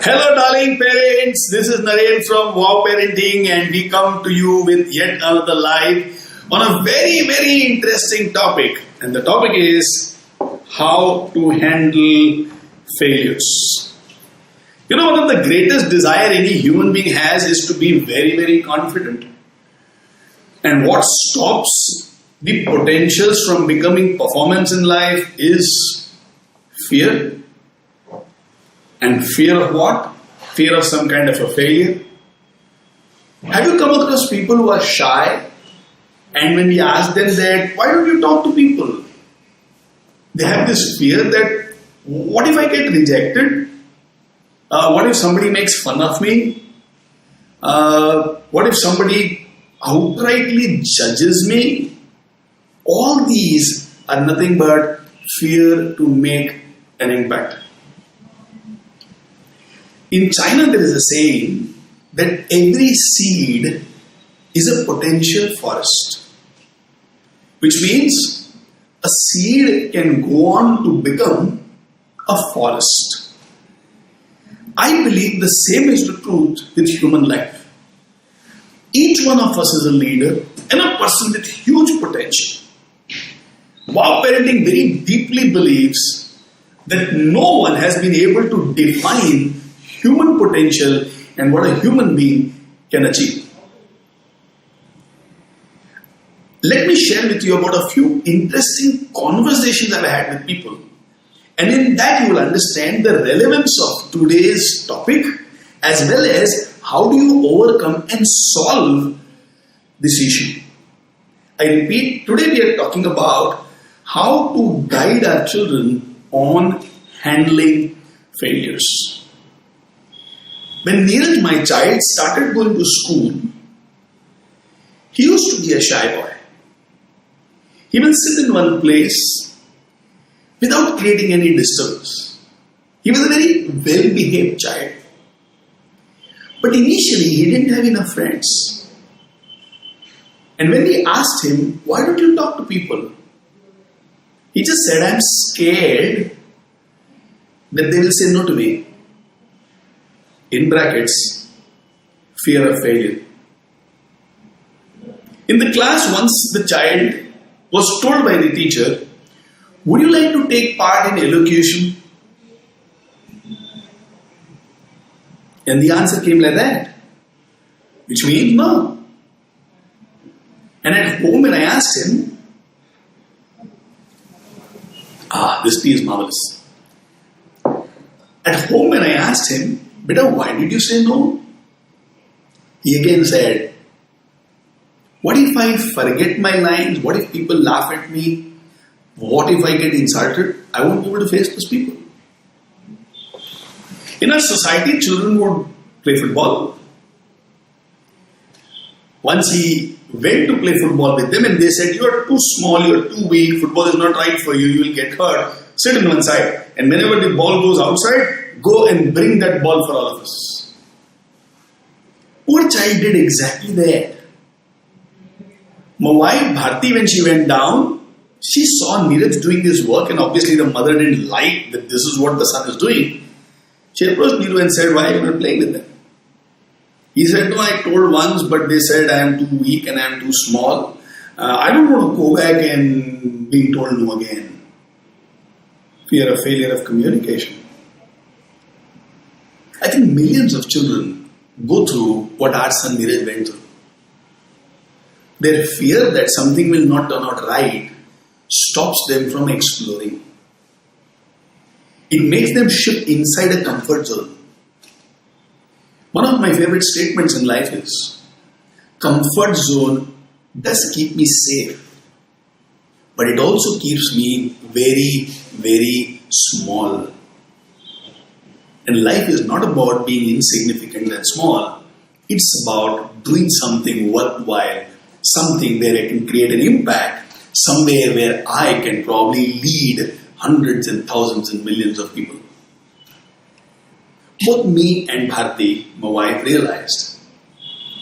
Hello, darling parents. This is Naren from Wow Parenting, and we come to you with yet another live on a very, very interesting topic. And the topic is how to handle failures. You know, one of the greatest desire any human being has is to be very, very confident. And what stops the potentials from becoming performance in life is fear. And fear of what? Fear of some kind of a failure. Have you come across people who are shy? And when we ask them that, why don't you talk to people? They have this fear that, what if I get rejected? What if somebody makes fun of me? What if somebody outrightly judges me? All these are nothing but fear to make an impact. In China, there is a saying that every seed is a potential forest, which means a seed can go on to become a forest. I believe the same is the truth with human life. Each one of us is a leader and a person with huge potential. Wow Parenting very deeply believes that no one has been able to define human potential and what a human being can achieve. Let me share with you about a few interesting conversations I've had with people. And in that you will understand the relevance of today's topic as well as how do you overcome and solve this issue. I repeat, today we are talking about how to guide our children on handling failures. When Neeraj, my child, started going to school, he used to be a shy boy. He will sit in one place without creating any disturbance. He was a very well-behaved child. But initially, he didn't have enough friends. And when we asked him, why don't you talk to people? He just said, I'm scared that they will say no to me. In brackets, fear of failure. In the class, once the child was told by the teacher, would you like to take part in elocution? And the answer came like that, which means no. And at home, when I asked him, this tea is marvelous. At home, when I asked him, Beta, why did you say no? He again said, what if I forget my lines? What if people laugh at me? What if I get insulted? I won't be able to face those people. In our society, children would play football. Once he went to play football with them and they said, you are too small, you are too weak, football is not right for you, you will get hurt. Sit in one side. And whenever the ball goes outside, go and bring that ball for all of us. Poor child did exactly that. My wife Bharti, when she went down, she saw Neeraj doing his work, and obviously the mother didn't like that this is what the son is doing. She approached Neeraj and said, why are you not playing with them? He said, no, I told once, but they said I am too weak and I am too small. I don't want to go back and being told no again. Fear of failure of communication. I think millions of children go through what our son Neeraj went through. Their fear that something will not turn out right stops them from exploring. It makes them shift inside a comfort zone. One of my favorite statements in life is, comfort zone does keep me safe, but it also keeps me very, very small. And life is not about being insignificant and small. It's about doing something worthwhile, something where I can create an impact, somewhere where I can probably lead hundreds and thousands and millions of people. Both me and Bharti, my wife, realized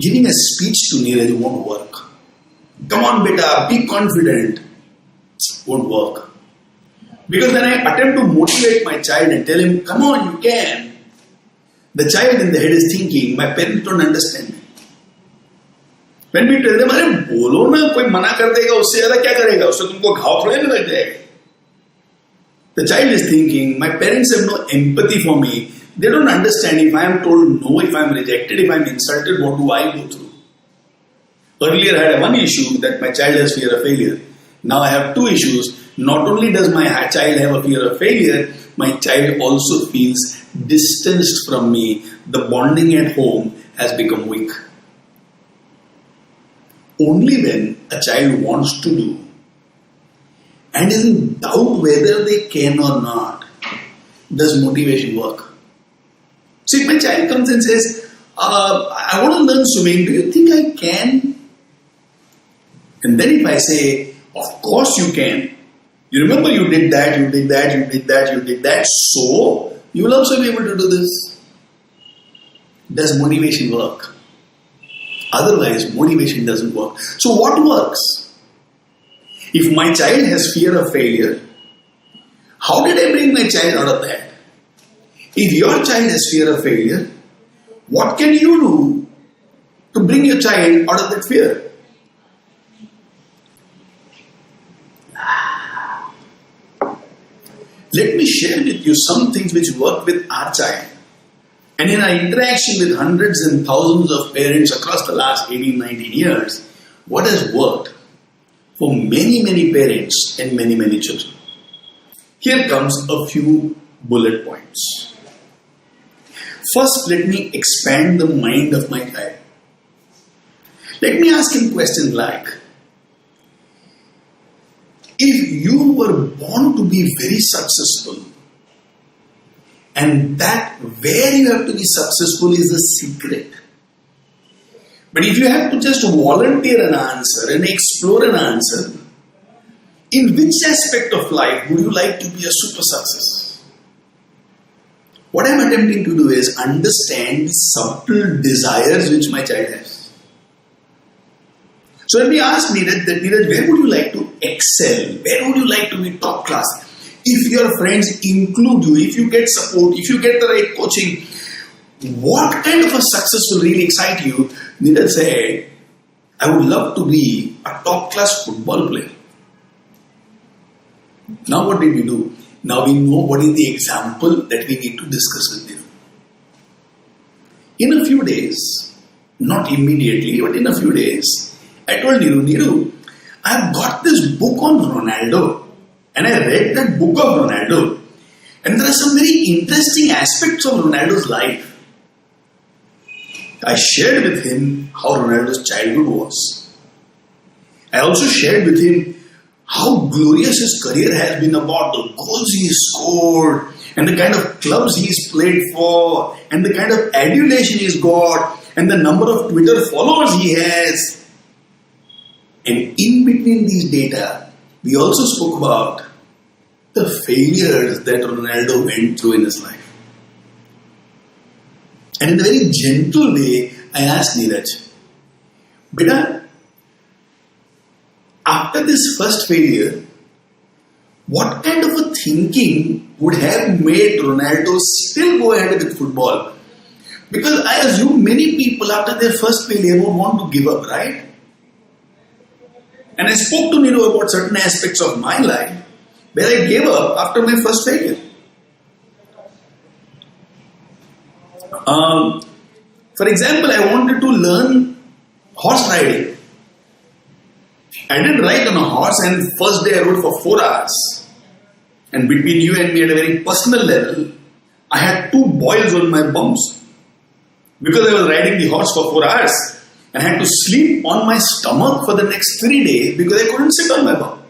giving a speech to Neeraj won't work. Come on, beta, be confident. Won't work. Because when I attempt to motivate my child and tell him, come on, you can, The child in the head is thinking, my parents don't understand me. When we tell them, अरे बोलो ना, कोई मना कर देगा, उससे ज़्यादा क्या करेगा? उससे तुमको घाव थोड़े ना लग जाएगा. The child is thinking, my parents have no empathy for me. They don't understand if I am told no, if I am rejected, if I am insulted, what do I go through? Earlier I had one issue that my child has fear of failure. Now I have two issues. Not only does my child have a fear of failure, my child also feels distanced from me. The bonding at home has become weak. Only when a child wants to do and is in doubt whether they can or not does motivation work. So if my child comes and says, I want to learn swimming, do you think I can? And then if I say, of course you can. You remember you did that, you did that, you did that, you did that. So you will also be able to do this. Does motivation work? Otherwise, motivation doesn't work. So what works? If my child has fear of failure, how did I bring my child out of that? If your child has fear of failure, what can you do to bring your child out of that fear? Let me share with you some things which work with our child. And in our interaction with hundreds and thousands of parents across the last 18, 19 years, what has worked for many, many parents and many, many children. Here comes a few bullet points. First, let me expand the mind of my child. Let me ask him questions like, if you were born to be very successful, and that where you have to be successful is the secret. But if you have to just volunteer an answer and explore an answer, in which aspect of life would you like to be a super success? What I am attempting to do is understand the subtle desires which my child has. So when we ask Neeraj, where would you like to excel? Where would you like to be top class? If your friends include you, if you get support, if you get the right coaching, what kind of a success will really excite you? Neeraj said, I would love to be a top class football player. Now what did we do? Now we know what is the example that we need to discuss with you. In a few days, not immediately, but in a few days, I told Niru, I have got this book on Ronaldo. And I read that book of Ronaldo. And there are some very interesting aspects of Ronaldo's life. I shared with him how Ronaldo's childhood was. I also shared with him how glorious his career has been about the goals he scored and the kind of clubs he's played for and the kind of adulation he's got and the number of Twitter followers he has. And in between these data, we also spoke about the failures that Ronaldo went through in his life. And in a very gentle way, I asked Neeraj, Beta, after this first failure, what kind of a thinking would have made Ronaldo still go ahead with football? Because I assume many people after their first failure would want to give up, right? And I spoke to Niru about certain aspects of my life where I gave up after my first failure. For example, I wanted to learn horse riding. I didn't ride on a horse, and first day I rode for 4 hours. And between you and me at a very personal level, I had 2 boils on my bums because I was riding the horse for 4 hours. And I had to sleep on my stomach for the next 3 days because I couldn't sit on my bum.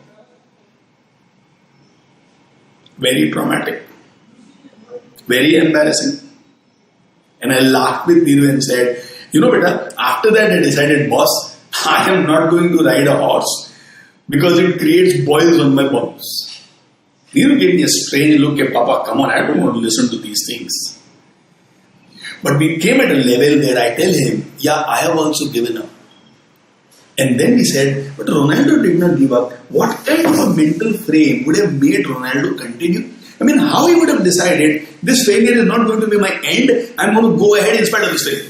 Very traumatic. Very embarrassing. And I laughed with Niru and said, Beta, after that I decided, boss, I am not going to ride a horse because it creates boils on my bums. Niru gave me a strange look at, Papa, come on, I don't want to listen to these things. But we came at a level where I tell him, yeah, I have also given up. And then we said, but Ronaldo did not give up. What kind of a mental frame would have made Ronaldo continue? I mean, how he would have decided this failure is not going to be my end, I'm going to go ahead in spite of this failure.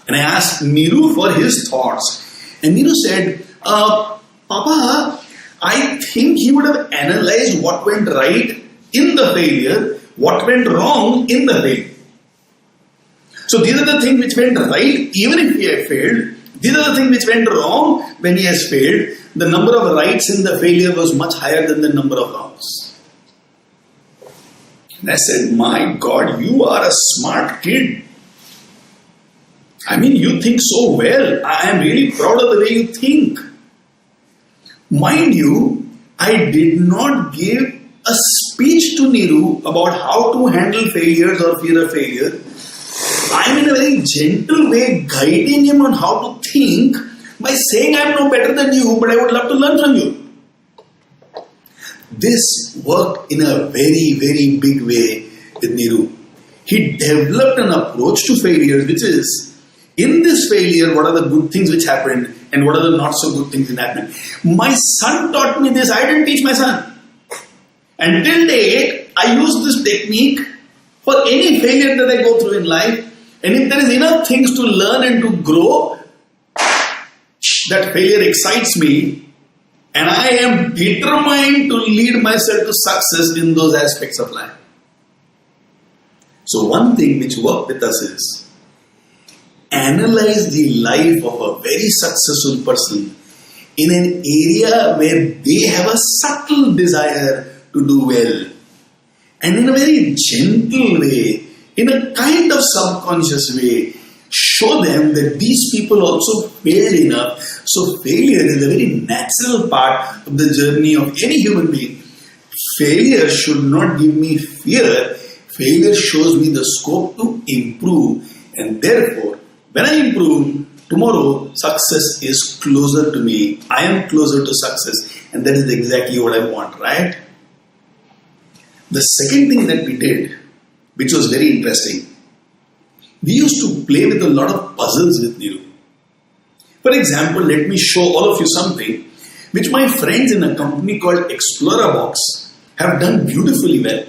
And I asked Niru for his thoughts. And Niru said, Papa, I think he would have analyzed what went right in the failure, what went wrong in the failure. So these are the things which went right even if he had failed. These are the things which went wrong when he has failed. The number of rights in the failure was much higher than the number of wrongs. And I said, my God, you are a smart kid. I mean, you think so well. I am really proud of the way you think. Mind you, I did not give a speech to Niru about how to handle failures or fear of failure. I am in a very gentle way guiding him on how to think by saying I am no better than you, but I would love to learn from you. This worked in a very, very big way with Niru. He developed an approach to failures, which is, in this failure, what are the good things which happened and what are the not so good things that happened. My son taught me this. I didn't teach my son. Until date, I use this technique for any failure that I go through in life. And if there is enough things to learn and to grow, that failure excites me. And I am determined to lead myself to success in those aspects of life. So one thing which worked with us is, analyze the life of a very successful person in an area where they have a subtle desire to do well. And in a very gentle way, in a kind of subconscious way, show them that these people also failed enough. So failure is a very natural part of the journey of any human being. Failure should not give me fear. Failure shows me the scope to improve. And therefore, when I improve, tomorrow success is closer to me. I am closer to success. And that is exactly what I want, right? The second thing that we did, which was very interesting, we used to play with a lot of puzzles with Niru. For example, let me show all of you something which my friends in a company called Explorer Box have done beautifully well.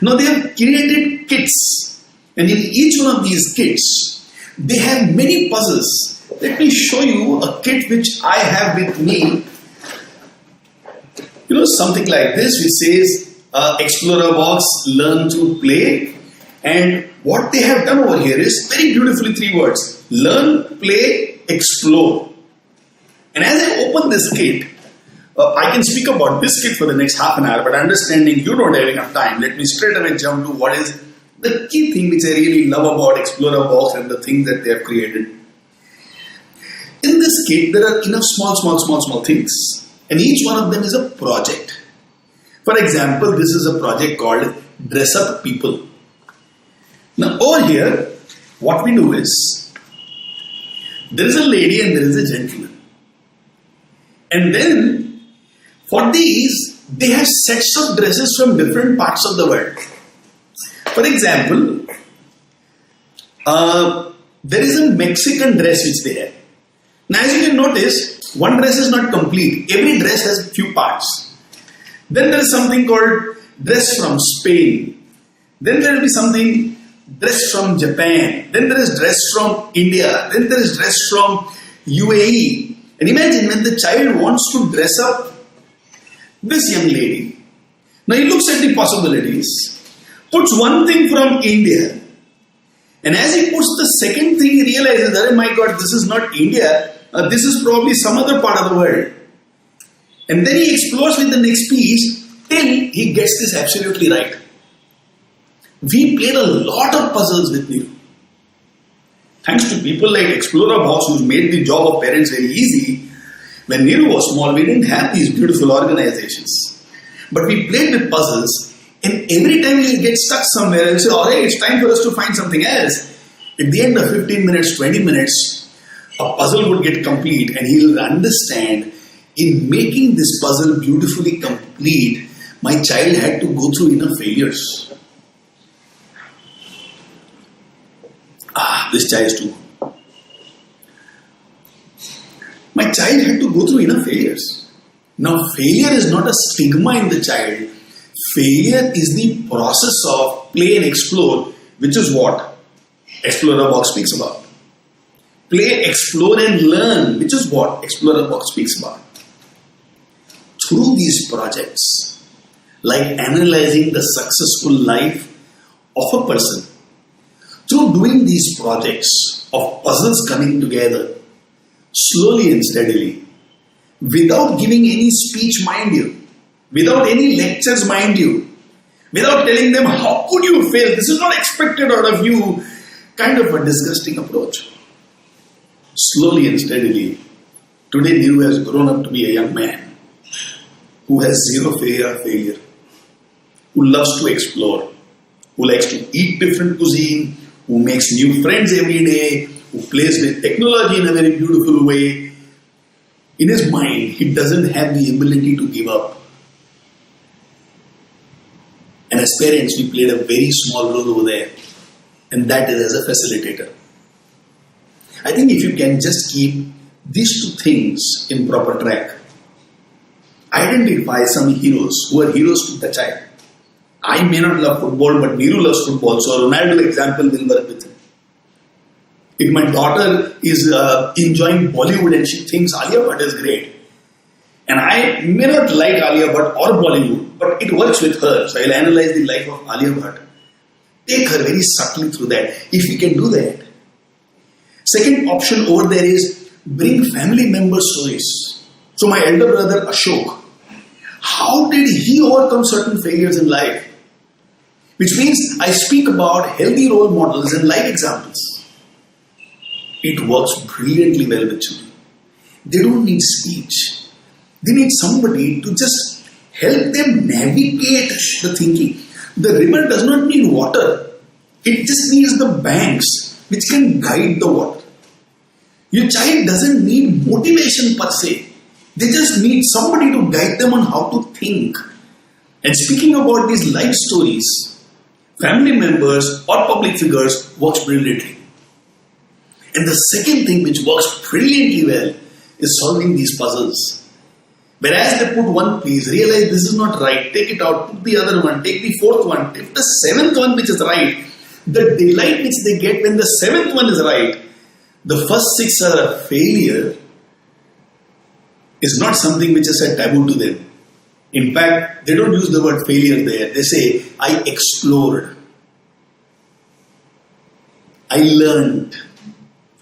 Now they have created kits, and in each one of these kits, they have many puzzles. Let me show you a kit which I have with me. You know, something like this which says, Explorer Box, learn to play. And what they have done over here is very beautifully 3 words: learn, play, explore. And as I open this kit, I can speak about this kit for the next half an hour, but understanding you don't have enough time, let me straight away jump to what is the key thing which I really love about Explorer Box and the things that they have created. In this kit, there are enough small things, and each one of them is a project. For example, this is a project called Dress Up People. Now over here, what we do is, there is a lady and there is a gentleman. And then, for these, they have sets of dresses from different parts of the world. For example, there is a Mexican dress which they have. Now as you can notice, one dress is not complete. Every dress has a few parts. Then there is something called dress from Spain. Then there will be something dress from Japan. Then there is dress from India. Then there is dress from UAE. And imagine when the child wants to dress up this young lady. Now he looks at the possibilities, puts one thing from India. And as he puts the second thing, he realizes, oh my God, this is not India. This is probably some other part of the world. And then he explores with the next piece till he gets this absolutely right. We played a lot of puzzles with Niru. Thanks to people like Explorer Box who made the job of parents very easy. When Niru was small, we didn't have these beautiful organizations. But we played with puzzles, and every time he'll get stuck somewhere and say, oh, hey, it's time for us to find something else. At the end of 15 minutes, 20 minutes, a puzzle would get complete, and he'll understand, in making this puzzle beautifully complete, my child had to go through enough failures. This chai is too good. My child had to go through enough failures. Now, failure is not a stigma in the child. Failure is the process of play and explore, which is what Explorer Box speaks about. Play, explore and learn, which is what Explorer Box speaks about. Through these projects, like analyzing the successful life of a person, through doing these projects of puzzles coming together, slowly and steadily, without giving any speech, mind you, without any lectures, mind you, without telling them, how could you fail? This is not expected out of you, kind of a disgusting approach. Slowly and steadily, today Niru has grown up to be a young man who has zero fear of failure, who loves to explore, who likes to eat different cuisine, who makes new friends every day, who plays with technology in a very beautiful way. In his mind, he doesn't have the ability to give up. And as parents, we played a very small role over there, and that is as a facilitator. I think if you can just keep these two things in proper track, identify some heroes who are heroes to the child. I may not love football, but Niru loves football, so Ronaldo example will work with him. If my daughter is enjoying Bollywood and she thinks Alia Bhatt is great, and I may not like Alia Bhatt or Bollywood, but it works with her, so I'll analyze the life of Alia Bhatt. Take her very subtly through that, if we can do that. Second option over there is bring family member stories. So my elder brother Ashok, how did he overcome certain failures in life? Which means I speak about healthy role models and life examples. It works brilliantly well with children. They don't need speech. They need somebody to just help them navigate the thinking. The river does not need water. It just needs the banks which can guide the water. Your child doesn't need motivation per se. They just need somebody to guide them on how to think. And speaking about these life stories, family members or public figures works brilliantly. And the second thing which works brilliantly well is solving these puzzles. Whereas they put one piece, realize this is not right, take it out, put the other one, take the fourth one, take the seventh one which is right. The delight which they get when the seventh one is right, the first six are a failure, is not something which is a taboo to them. In fact, they don't use the word failure there. They say, I explored. I learned.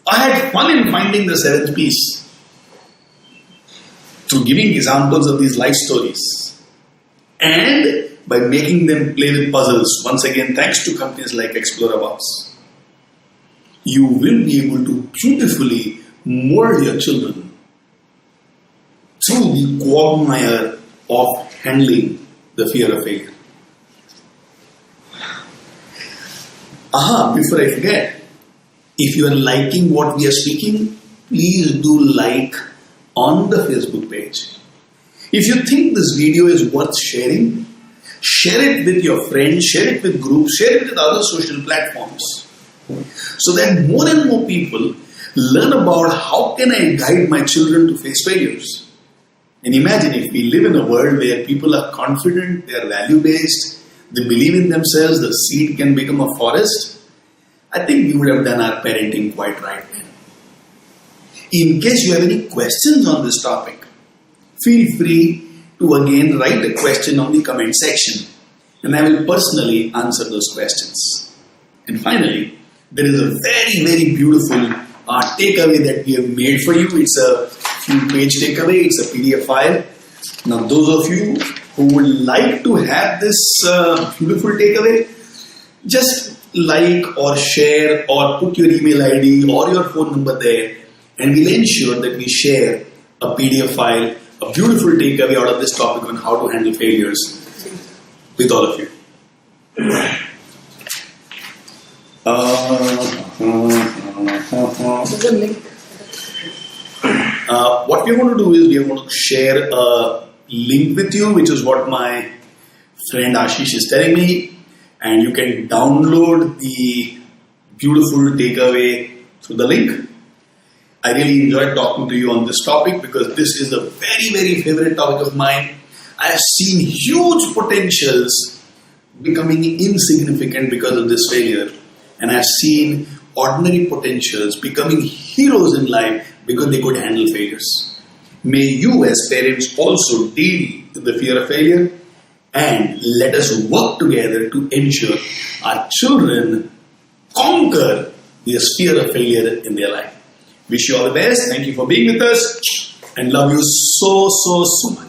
I had fun in finding the seventh piece. Through giving examples of these life stories. And by making them play with puzzles. Once again, thanks to companies like Explorer Box. You will be able to beautifully mold your children through the quagmire of handling the fear of failure. Before I forget, if you are liking what we are speaking, please do like on the Facebook page. If you think this video is worth sharing, share it with your friends, share it with groups, share it with other social platforms, so that more and more people learn about how can I guide my children to face failures. And imagine if we live in a world where people are confident, they are value-based, they believe in themselves, the seed can become a forest. I think we would have done our parenting quite right then. In case you have any questions on this topic, feel free to again write a question on the comment section and I will personally answer those questions. And finally, there is a very, very beautiful takeaway that we have made for you. It's a few page takeaway, it's a PDF file. Now those of you who would like to have this beautiful takeaway, just like or share or put your email ID or your phone number there, and we'll ensure that we share a PDF file, a beautiful takeaway out of this topic on how to handle failures with all of you. What we're going to do is we're going to share a link with you, which is what my friend Ashish is telling me, and you can download the beautiful takeaway through the link. I really enjoyed talking to you on this topic because this is a very, very favorite topic of mine. I have seen huge potentials becoming insignificant because of this failure. And I have seen ordinary potentials becoming heroes in life because they could handle failures. May you as parents also deal with the fear of failure, and let us work together to ensure our children conquer this fear of failure in their life. Wish you all the best. Thank you for being with us and love you so much.